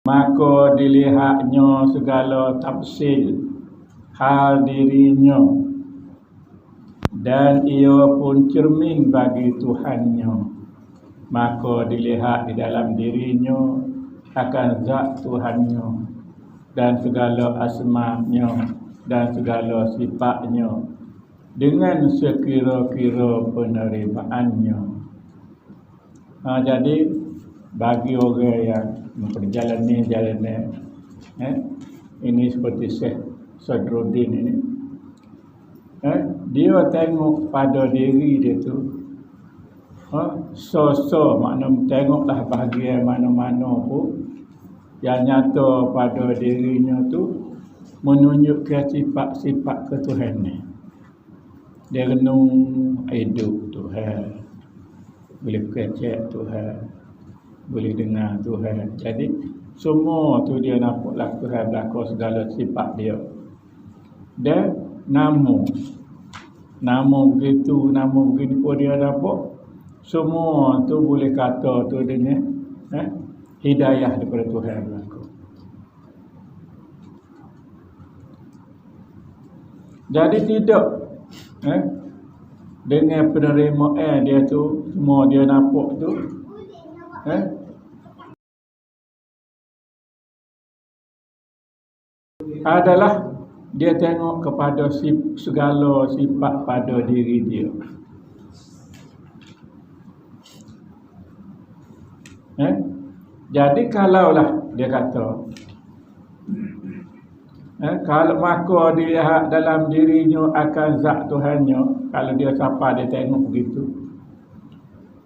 maka dilihatnya segala tafsil hal dirinya, dan ia pun cermin bagi Tuhannya, maka dilihat di dalam dirinya akan zat Tuhannya dan segala asma-Nya dan segala sifatnya dengan sekira-kira penerimaannya. Jadi bagi orang yang memperjalani jalan ini seperti Syekh Sadruddin ini, dia tengok pada diri dia tu, so makna tengoklah bahagian mana-mana pun yang nyata pada dirinya tu menunjukkan sifat-sifat ketuhanan. Dia renung hidup Tuhan, boleh kecek Tuhan, boleh dengar Tuhan. Jadi semua tu dia nampaklah Tuhan berlaku segala sifat dia. Dan nama begitu, nama begini pun dia dapat. Semua tu boleh kata tu dengan hidayah daripada Tuhan berlaku. Jadi tidak dengan penerimaan dia tu, semua dia nampak tu adalah dia tengok kepada segala sifat pada diri dia. Jadi kalaulah dia kata kalau maka dia dalam dirinya akan zat Tuhannya, kalau dia siapa dia tengok begitu,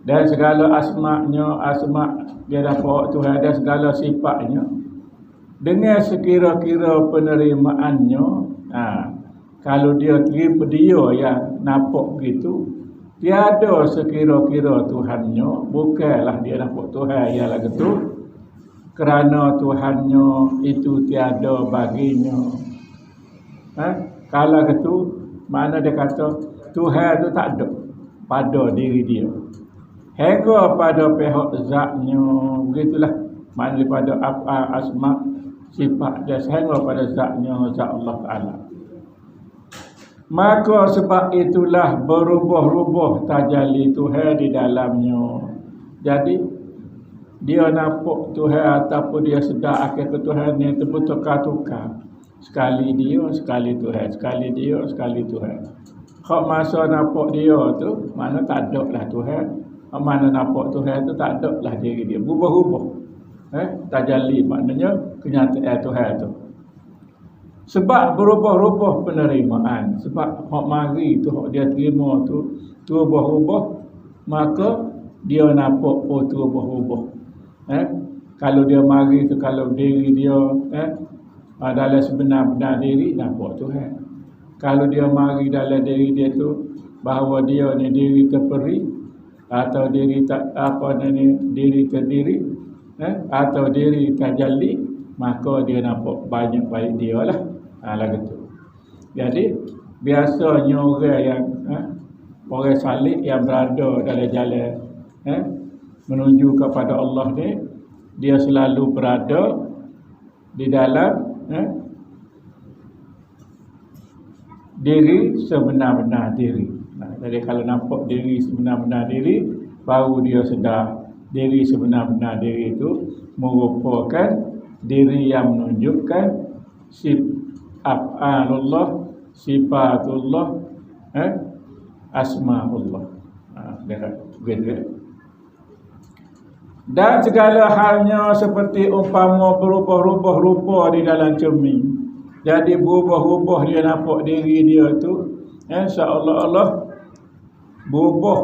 dan segala asma-Nya, asma dia dapat Tuhan dan segala sifatnya dengan sekira-kira penerimaannya. Kalau dia terima dia yang nampak begitu, tiada sekira-kira Tuhannya, bukanlah dia nampak Tuhan yang lagu tu, kerana Tuhannya itu tiada baginya. Kalau itu, mana dia kata Tuhan itu tak ada pada diri dia, hingga pada pihak zatnya, begitulah mana daripada asma sifat dia hingga pada zatnya, zat Allah Ta'ala. Maka sebab itulah berubah-ubah tajalli Tuhan di dalamnya. Jadi dia nampak Tuhan ataupun dia sedar akan ketuhanan yang tertukar-tukar. Sekali dia, sekali Tuhan, sekali dia, sekali Tuhan. Hak masa nampak dia tu, mana tak ada lah Tuhan. Hak mana nampak Tuhan tu tak ada lah diri dia. Berubah-ubah. Tajalli maknanya kenyataan Tuhan tu. Sebab berubah-ubah penerimaan. Sebab hak mari tu, hak dia terima tu, berubah-ubah, maka dia nampak tu berubah. Kalau dia mari tu, kalau diri dia dalam sebenar-benar diri, nampak Tuhan. Kalau dia mari dalam diri dia tu bahawa dia ni diri terperi, atau diri tak diri terdiri, atau diri tajalli, maka dia nampak banyak baik dia lah. Lagu tu. Jadi biasanya orang yang orang salih yang berada dalam jalan menuju kepada Allah ni, dia selalu berada di dalam diri sebenar-benar diri. Jadi kalau nampak diri sebenar-benar diri, baru dia sedar diri sebenar-benar diri itu merupakan diri yang menunjukkan af'alullah, sifatullah, asma'ullah. Begitu. Dan segala halnya seperti umpama berubah-ubah rupa di dalam cermin. Jadi berubah-ubah dia nampak diri dia tu, seolah-olah berubah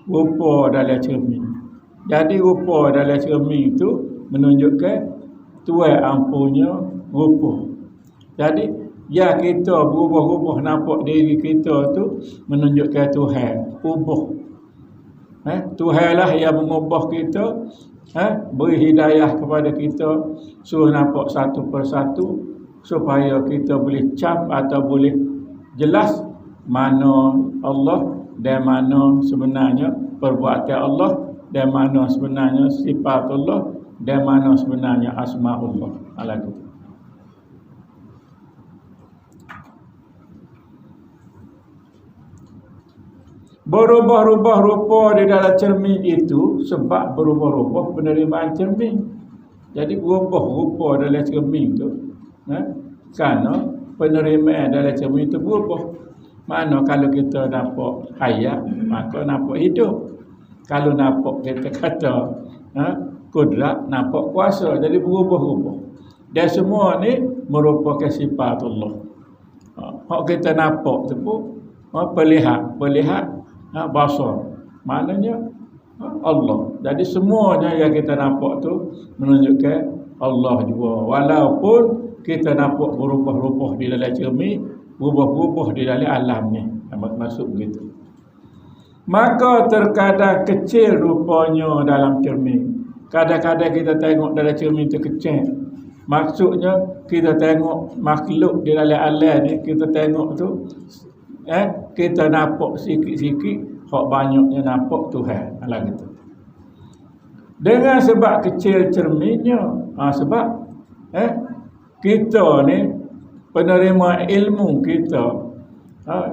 rupa dalam cermin. Jadi rupa dalam cermin itu menunjukkan Tuhan ampunya rupa. Jadi ya kita berubah-ubah nampak diri kita tu menunjukkan Tuhan ubah. Tuhanlah yang mengubah kita, beri hidayah kepada kita, suruh nampak satu persatu supaya kita boleh cap atau boleh jelas mana Allah dan mana sebenarnya perbuatan Allah dan mana sebenarnya sifat Allah dan mana sebenarnya asma'ullah. Lagu tu. Berubah-ubah rupa di dalam cermin itu sebab berubah-ubah penerimaan cermin. Jadi berubah rupa dalam cermin tu, kerana penerimaan dalam cermin itu berubah. Mana kalau kita nampak hayat, maka nampak hidup. Kalau nampak kita kata kudrat, nampak kuasa. Jadi berubah-ubah. Dan semua ni merupakan sifat Allah. Hak kita nampak tu pun perlihat basar. Maknanya Allah. Jadi semuanya yang kita nampak tu menunjukkan Allah juga. Walaupun kita nampak berubah-ubah di dalam cermin, berubah-ubah di dalam alam ni. Maksud begitu. Maka terkadang kecil rupanya dalam cermin. Kadang-kadang kita tengok dalam cermin tu kecil. Maksudnya kita tengok makhluk di dalam alam ni, kita tengok tu kita nampak sikit-sikit, hak banyaknya nampak Tuhan. Alah gitu. Dengan sebab kecil cerminnya, sebab kita ni penerima ilmu kita,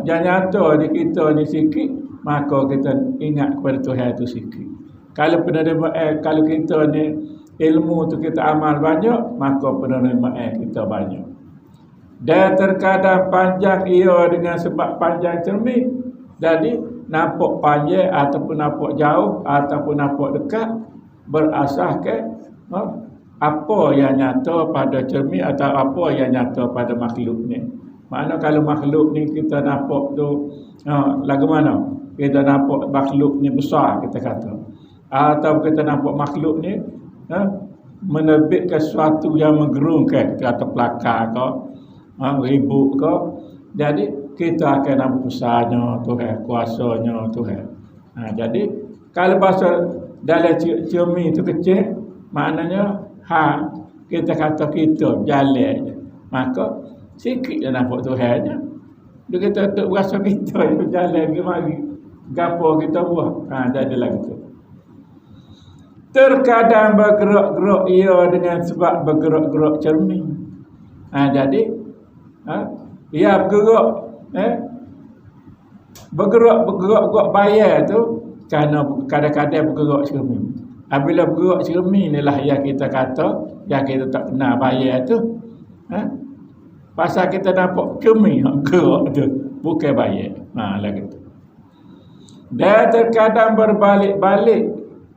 yang nyata di kita ni sikit, maka kita ingat kepada Tuhan tu sikit. Kalau penerima kalau kita ni ilmu tu kita amal banyak, maka penerimaan kita banyak. Dan terkadang panjang ia dengan sebab panjang cermin. Jadi nampak panjang ataupun nampak jauh ataupun nampak dekat berasaskan apa yang nyata pada cermin atau apa yang nyata pada makhluk ni. Makna kalau makhluk ni kita nampak tu lagu mana? Kita nampak makhluk ni besar, kita kata. Atau kita nampak makhluk ni menerbitkan sesuatu yang menggerungkan, kita kata pelakar ke, ribut ke. Jadi kita akan nampak besarnya Tuhan, kuasanya Tuhan. Jadi kalau bahasa dalam cermin tu kecil, maknanya kita kata kita jalan je, maka sikit je nampak Tuhannya. Dia kita tak berasa kita yang jalan ke mari, gapo kita buat. Jadilah gitu. Terkadang bergerak-gerak ia dengan sebab bergerak-gerak cermin. Jadi ia bergerak bergerak bayar tu kerana kadang-kadang bergerak cermin. Apabila bergerak cermin inilah yang kita kata, yang kita tak kenal bayar tu. Pasal kita nampak cermin gerak tu, bukan bayar. Lagi tu. Dan terkadang berbalik-balik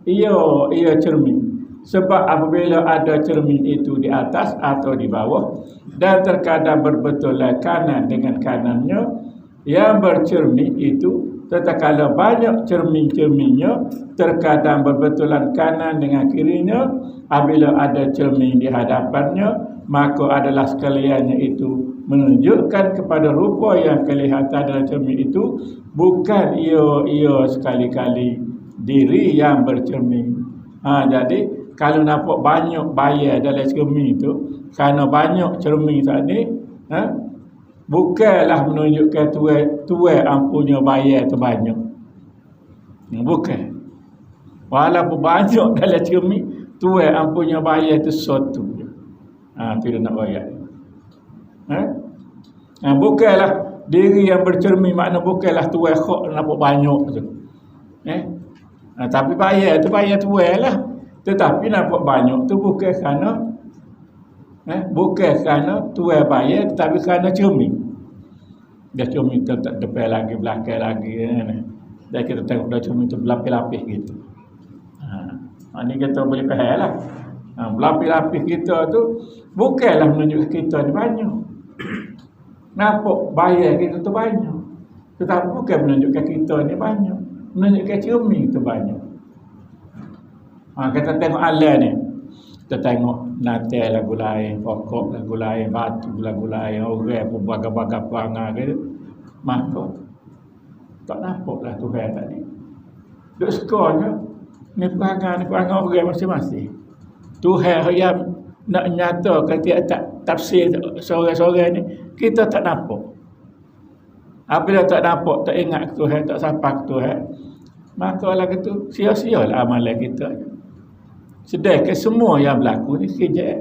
ia cermin. Sebab apabila ada cermin itu di atas atau di bawah, dan terkadang berbetulan kanan dengan kanannya, yang bercermin itu tatkala banyak cermin-cerminnya, terkadang berbetulan kanan dengan kirinya. Apabila ada cermin di hadapannya, maka adalah sekaliannya itu menunjukkan kepada rupa yang kelihatan dalam cermin itu, bukan ia sekali-kali diri yang bercermin. Jadi kalau nampak banyak bayar dalam cermin itu, kerana banyak cermin tadi, bukanlah menunjukkan tuai ampunya bayar tu banyak. Bukan. Walaupun banyak dalam cermin, tuai ampunya bayar tu satu je. Tidak nak bayar. Bukanlah diri yang bercermin, makna bukanlah tuai khok nampak banyak tu. Tapi bayar tuai lah. Tetapi nampak banyak tu bukan kerana tuai bayar, tetapi kerana cermin. Dia cermin tu tak depan lagi, belakang lagi. Dan kita tengok dah cermin tu berlapis-lapis gitu. Ini kita boleh faham lah. Berlapis-lapis kita tu bukanlah menunjukkan kita ni banyak. Nampak bayar kita tu banyak, tetapi bukan menunjukkan kita ni banyak. Menunjukkan cermin tu banyak. Kita tengok alam ni, kita tengok natal lagu lain, pokok lagu lain, batu lagu lain, orang pun bagai-bagai perangai gitu. Maka tak nampaklah Tuhan tadi. Duk sekurangnya ni perangai orang masing-masing. Tuhan yang nak nyatakan tiap tafsir seorang-seorang ni, kita tak nampak. Apabila tak nampak, tak ingat Tuhan, tak sapa Tuhan, maka lah itu sia-sialah amalan kita. Sedangkan semua yang berlaku ni kerja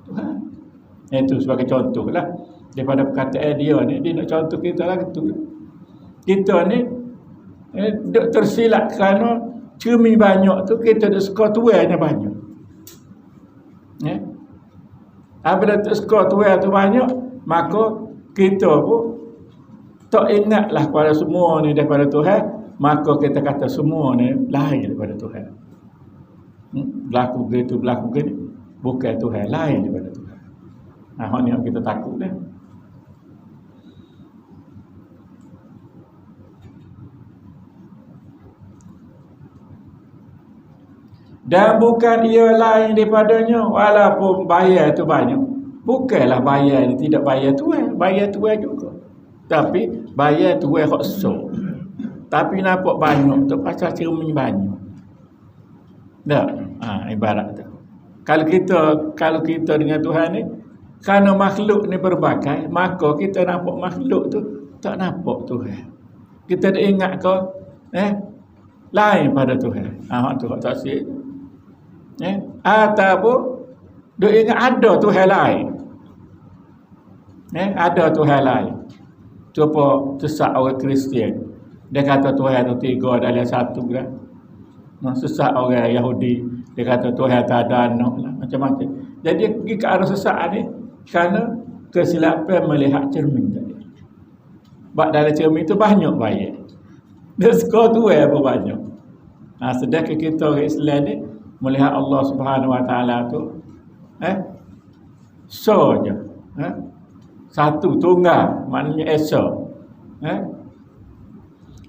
Tuhan. Itu sebagai contoh lah daripada perkataan dia ni. Dia nak contoh kita lah gitu. Kita ni duk tersilap kerana cermin banyak tu, kita duk skor tuanya banyak. Apabila tu skor tuan tu banyak, maka kita pun tak ingatlah pada semua ni daripada Tuhan, maka kita kata semua ni lain daripada Tuhan. Berlaku begitu, berlaku begini, bukan Tuhan, lain daripada Tuhan. Hak ni yang kita takut dah. Dan bukan ia lain daripadanya, walaupun bayar tu banyak. Bukanlah bayar ni tidak bayar Tuhan, bayar Tuhan juga. Tapi bayar Tuhan hak so. Tapi nampak banyak tu pasal cermin banyak. Dah, ibarat tu. Kalau kita dengan Tuhan ni, kerana makhluk ni berbagai, maka kita nampak makhluk tu tak nampak Tuhan. Kita dah ingat kau lain pada Tuhan. Tu hak tak sih. Ataupun duk ingat ada Tuhan lain. Ada Tuhan lain. Cuba sesat orang Kristian. Dia kata Tuhan tu tiga dalam satu kan. Sesat orang Yahudi. Dia kata Tuhan tak ada anak lah. Macam-macam. Jadi pergi ke arah sesat ni kerana kesilapan melihat cermin tadi. Sebab dalam cermin tu banyak bayar. Dia skor Tuhan pun banyak. Sedangkan kita orang Islam ni melihat Allah Subhanahu Wa Taala tu so je. Satu tunggal, maknanya esa.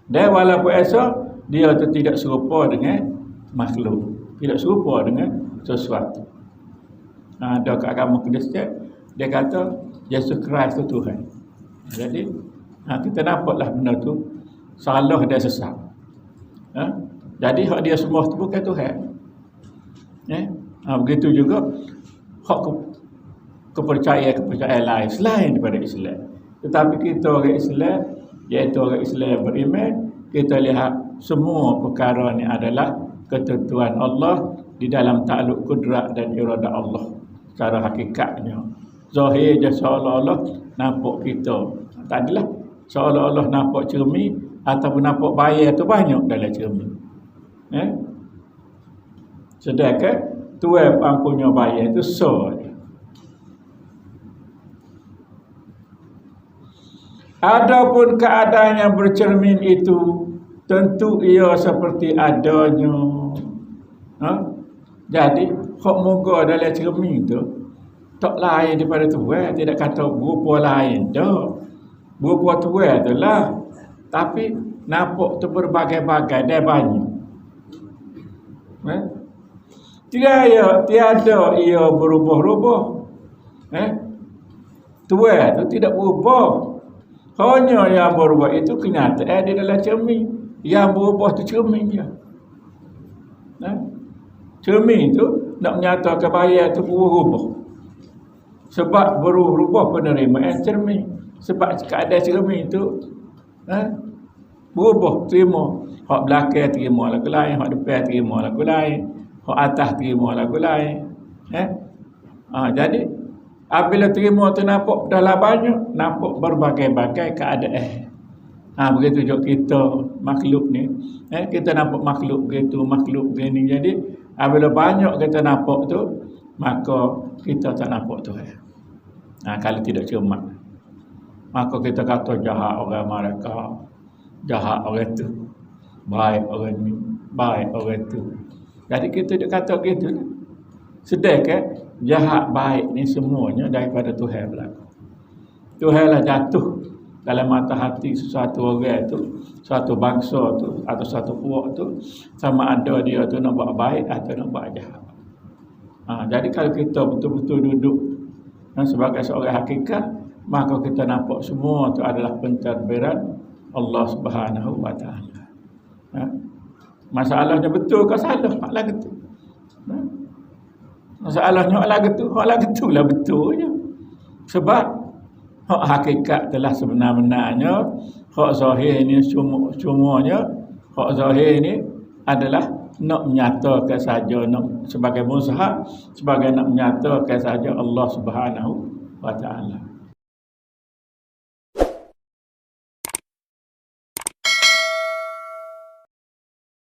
Dan walaupun esa, dia tu tidak serupa dengan makhluk, tidak serupa dengan sesuatu. Ada kat agama Kristian dia kata Yesus Kristus tu Tuhan. Jadi kita nampaklah benda tu salah dan sesat. Jadi hak dia semua tu bukan Tuhan. Begitu juga hak kepercayaan lain selain daripada Islam. Tetapi kita orang Islam, iaitu orang Islam beriman, kita lihat semua perkara ni adalah ketentuan Allah di dalam takluk kudrat dan iradah Allah. Secara hakikatnya zahir je seolah-olah nampak kita. Tak adalah seolah-olah nampak cermin ataupun nampak bayar tu banyak dalam cermin. Sedangkan Tuhan punya bayar itu so. Adapun keadaan yang bercermin itu tentu ia seperti adanya. Jadi hak muka dalam cermin tu tak lain daripada Tuhan, tidak kata berupa lain dah. Berupa Tuhan tu lah. Tapi nampak tu berbagai-bagai dan banyak. Tiada ia berubah-ubah. Tuhan tu tidak berubah. Hanya yang berubah itu kenyataan di dalam cermin. Yang berubah tu cermin je. Cermin tu nak menyatakan bayar tu berubah. Sebab berubah penerimaan cermin. Sebab keadaan cermin tu berubah, terima. Hak belakang terima lagu lain, hak depan terima lagu lain, hak atas terima lagu lain. Jadi apabila terima tu nampak dah banyak, nampak berbagai-bagai keadaan. Begitu juga kita makhluk ni. Kita nampak makhluk begitu, makhluk begini. Jadi apabila banyak kita nampak tu, maka kita tak nampak Tuhan. Kalau tidak cermat, maka kita kata jahat orang mereka, jahat orang tu, baik orang ni, baik orang tu. Jadi kita kata gitu. Sedangkan jahat baik ni semuanya daripada Tuhan berlaku. Tuhanlah jatuh dalam mata hati sesuatu orang tu, suatu bangsa tu atau satu puak tu, sama ada dia tu nak buat baik atau nak buat jahat. Jadi kalau kita betul-betul duduk sebagai seorang hakikat, maka kita nampak semua tu adalah pentadbiran Allah Subhanahu Wa Taala. Masalahnya betul ke salah? Maklah gitu. Masalahnya haklah gitu lah betul je. Sebab hak hakikat telah sebenar-benarnya, hak zahir ni semuanya, hak zahir ni adalah nak menyatakan saja, nak sebagai muzhar, sebagai nak menyatakan saja Allah Subhanahu wa taala.